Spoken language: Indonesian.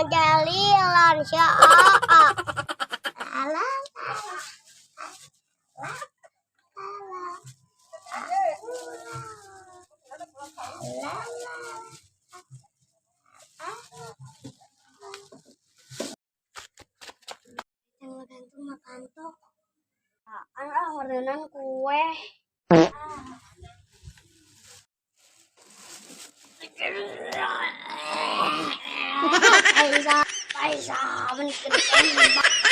jalilan syaa. Yang makan tuh. Anak hordenan kue. Paisa, paisa, menikah